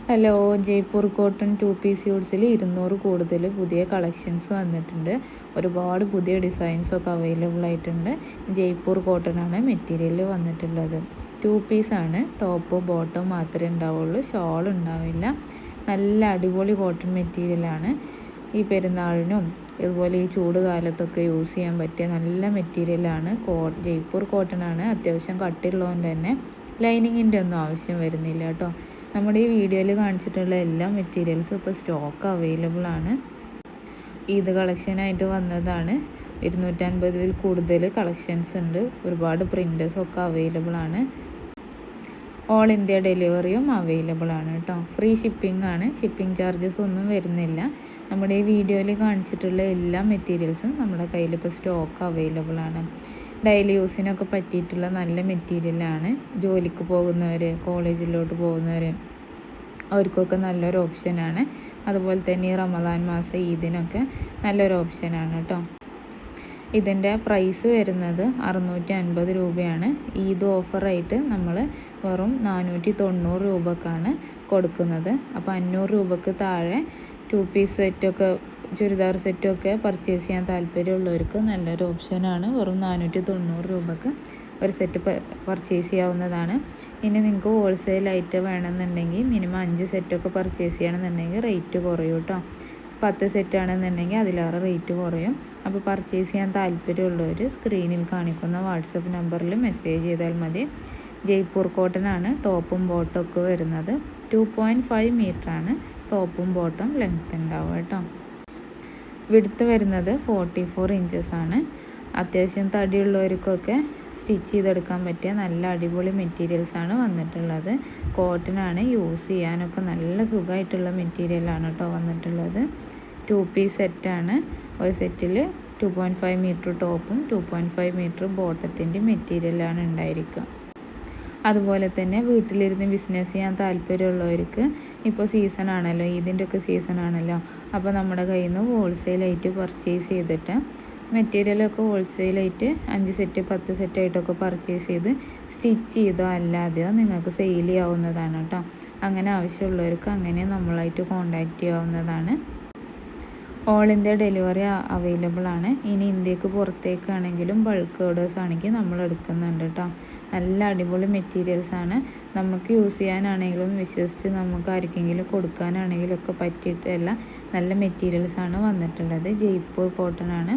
Hello, Jaipur cotton 2 piece സ്യൂട്ട്സിൽ 200 കൂടുതൽ പുതിയ collections വന്നിട്ടുണ്ട്. ഒരുപാട് പുതിയ ഡിസൈൻസൊക്കെ അവൈലബിൾ ആയിട്ടുണ്ട്. ജയ്പൂർ കോട്ടൺ ആണ് മെറ്റീരിയൽ വന്നിട്ടുള്ളത്. 2 പീസ് ആണ്. ടോപ്പ് ബോട്ടം മാത്രമേ ഉണ്ടാവുള്ളൂ, ഷോൾ ഉണ്ടാവില്ല. നല്ല അടിപൊളി കോട്ടൺ മെറ്റീരിയലാണ്. ഈ പെരുന്നാളിനും ഇതുപോലെ ഈ ചൂട് കാലത്തൊക്കെ യൂസ് ചെയ്യാൻ പറ്റിയ നല്ല മെറ്റീരിയലാണ്. ജയ്പൂർ കോട്ടൺ ആണ്. അത്യാവശ്യം കട്ടിയുള്ളതുകൊണ്ട് തന്നെ ലൈനിങ്ങിൻ്റെ ഒന്നും ആവശ്യം വരുന്നില്ല കേട്ടോ. നമ്മുടെ ഈ വീഡിയോയിൽ കാണിച്ചിട്ടുള്ള എല്ലാ മെറ്റീരിയൽസും ഇപ്പോൾ സ്റ്റോക്ക് അവൈലബിൾ ആണ്. ഈദ് കളക്ഷനായിട്ട് വന്നതാണ്. 250 കൂടുതൽ കളക്ഷൻസ് ഉണ്ട്. ഒരുപാട് പ്രിൻറ്റേഴ്സൊക്കെ അവൈലബിൾ ആണ്. ഓൾ ഇന്ത്യ ഡെലിവറിയും അവൈലബിൾ ആണ് കേട്ടോ. ഫ്രീ ഷിപ്പിംഗ് ആണ്. ഷിപ്പിംഗ് ചാർജസ് ഒന്നും വരുന്നില്ല. നമ്മുടെ ഈ വീഡിയോയിൽ കാണിച്ചിട്ടുള്ള എല്ലാ മെറ്റീരിയൽസും നമ്മുടെ കയ്യിൽ ഇപ്പോൾ സ്റ്റോക്ക് അവൈലബിൾ ആണ്. ഡെയിലി യൂസിനൊക്കെ പറ്റിയിട്ടുള്ള നല്ല മെറ്റീരിയലാണ്. ജോലിക്ക് പോകുന്നവർ, കോളേജിലോട്ട് പോകുന്നവർ, അവർക്കൊക്കെ നല്ലൊരു ഓപ്ഷനാണ്. അതുപോലെ തന്നെ ഈ റമദാൻ മാസം ഈദിനൊക്കെ നല്ലൊരു ഓപ്ഷനാണ് കേട്ടോ. ഇതിൻ്റെ പ്രൈസ് വരുന്നത് 650 രൂപയാണ്. ഈദ് ഓഫറായിട്ട് നമ്മൾ വെറും 490 രൂപക്കാണ് കൊടുക്കുന്നത്. അപ്പോൾ 500 രൂപക്ക് താഴെ 2 പീസ് സെറ്റൊക്കെ, ചുരിദാർ സെറ്റൊക്കെ പർച്ചേസ് ചെയ്യാൻ താല്പര്യമുള്ളവർക്ക് നല്ലൊരു ഓപ്ഷനാണ്. വെറും 490 രൂപക്ക് ഒരു സെറ്റ് പർച്ചേസ് ചെയ്യാവുന്നതാണ്. ഇനി നിങ്ങൾക്ക് ഹോൾസെയിലായിട്ട് വേണമെന്നുണ്ടെങ്കിൽ മിനിമം 5 സെറ്റൊക്കെ പർച്ചേസ് ചെയ്യണമെന്നുണ്ടെങ്കിൽ റേറ്റ് കുറയും കേട്ടോ. 10 സെറ്റാണെന്നുണ്ടെങ്കിൽ അതിലേറെ റേറ്റ് കുറയും. അപ്പോൾ പർച്ചേസ് ചെയ്യാൻ താല്പര്യമുള്ളവർ സ്ക്രീനിൽ കാണിക്കുന്ന വാട്സപ്പ് നമ്പറിൽ മെസ്സേജ് ചെയ്താൽ മതി. ജയ്പൂർ കോട്ടൺ ആണ് ടോപ്പും ബോട്ടം ഒക്കെ വരുന്നത്. 2.5 മീറ്ററാണ് ടോപ്പും ബോട്ടം ലെങ്ത്ത് ഉണ്ടാവുക കേട്ടോ. വിഡ്ത്ത് വരുന്നത് 44 ഇഞ്ചസ് ആണ്. അത്യാവശ്യം തടിയുള്ളവർക്കൊക്കെ സ്റ്റിച്ച് ചെയ്തെടുക്കാൻ പറ്റിയ നല്ല അടിപൊളി മെറ്റീരിയൽസാണ് വന്നിട്ടുള്ളത്. കോട്ടനാണ്, യൂസ് ചെയ്യാനൊക്കെ നല്ല സുഖമായിട്ടുള്ള മെറ്റീരിയലാണ് കേട്ടോ വന്നിട്ടുള്ളത്. 2 പീസ് സെറ്റാണ്. ഒരു സെറ്റിൽ 2.5 മീറ്റർ ടോപ്പും 2.5 മീറ്റർ ബോട്ടത്തിൻ്റെ മെറ്റീരിയലാണ് ഉണ്ടായിരിക്കുക. അതുപോലെ തന്നെ വീട്ടിലിരുന്ന് ബിസിനസ് ചെയ്യാൻ താല്പര്യമുള്ളവർക്ക് ഇപ്പോൾ സീസൺ ആണല്ലോ, ഇതിൻ്റെ ഒക്കെ സീസൺ ആണല്ലോ. അപ്പോൾ നമ്മുടെ കയ്യിൽ നിന്ന് ഹോൾസെയിലായിട്ട് പർച്ചേസ് ചെയ്തിട്ട് മെറ്റീരിയലൊക്കെ ഹോൾസെയിലായിട്ട് 5 സെറ്റ് 10 സെറ്റായിട്ടൊക്കെ പർച്ചേസ് ചെയ്ത് സ്റ്റിച്ച് ചെയ്തോ അല്ലാതെയോ നിങ്ങൾക്ക് സെയിൽ ചെയ്യാവുന്നതാണ് കേട്ടോ. അങ്ങനെ ആവശ്യമുള്ളവർക്ക് അങ്ങനെ നമ്മളായിട്ട് കോൺടാക്റ്റ് ചെയ്യാവുന്നതാണ്. ഓൾ ഇന്ത്യ ഡെലിവറി അവൈലബിൾ ആണ്. ഇനി ഇന്ത്യക്ക് പുറത്തേക്കാണെങ്കിലും ബൾക്ക് ഓർഡേഴ്സ് ആണെങ്കിൽ നമ്മൾ എടുക്കുന്നുണ്ട് കേട്ടോ. നല്ല അടിപൊളി മെറ്റീരിയൽസാണ്. നമുക്ക് യൂസ് ചെയ്യാനാണെങ്കിലും വിശ്വസിച്ച് നമുക്ക് ആർക്കെങ്കിലും കൊടുക്കാനാണെങ്കിലും ഒക്കെ പറ്റിയിട്ടല്ല നല്ല മെറ്റീരിയൽസാണ് വന്നിട്ടുള്ളത്. ജയ്പൂർ കോട്ടൺ ആണ്.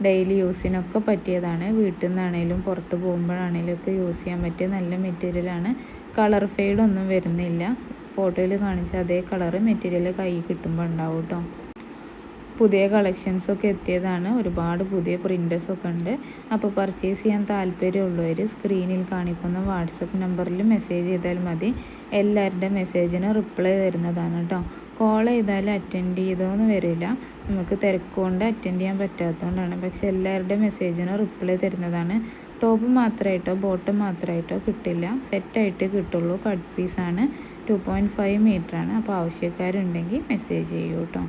ഡെയിലി യൂസിനൊക്കെ പറ്റിയതാണ്. വീട്ടിൽ നിന്നാണെങ്കിലും പുറത്ത് പോകുമ്പോഴാണെങ്കിലും ഒക്കെ യൂസ് ചെയ്യാൻ പറ്റിയ നല്ല മെറ്റീരിയലാണ്. കളർ ഫെയ്ഡൊന്നും വരുന്നില്ല. ഫോട്ടോയിൽ കാണിച്ച അതേ കളറ് മെറ്റീരിയൽ കൈ കിട്ടുമ്പോൾ ഉണ്ടാവും കേട്ടോ. പുതിയ കളക്ഷൻസൊക്കെ എത്തിയതാണ്. ഒരുപാട് പുതിയ പ്രിൻറ്റേഴ്സൊക്കെ ഉണ്ട്. അപ്പോൾ പർച്ചേസ് ചെയ്യാൻ താല്പര്യമുള്ളവർ സ്ക്രീനിൽ കാണിക്കുന്ന വാട്സപ്പ് നമ്പറിൽ മെസ്സേജ് ചെയ്താൽ മതി. എല്ലാവരുടെ മെസ്സേജിന് റിപ്ലൈ തരുന്നതാണ് കേട്ടോ. കോൾ ചെയ്താൽ അറ്റൻഡ് ചെയ്തോന്ന് വരില്ല, നമുക്ക് തിരക്കുകൊണ്ട് അറ്റൻഡ് ചെയ്യാൻ പറ്റാത്തതുകൊണ്ടാണ്. പക്ഷേ എല്ലാവരുടെ മെസ്സേജിന് റിപ്ലൈ തരുന്നതാണ്. ടോപ്പ് മാത്രമായിട്ടോ ബോട്ടം മാത്രമായിട്ടോ കിട്ടില്ല, സെറ്റായിട്ട് കിട്ടുള്ളൂ. കട്ട് പീസാണ്. 2.5 മീറ്ററാണ്. അപ്പോൾ ആവശ്യക്കാരുണ്ടെങ്കിൽ മെസ്സേജ് ചെയ്യൂ കേട്ടോ.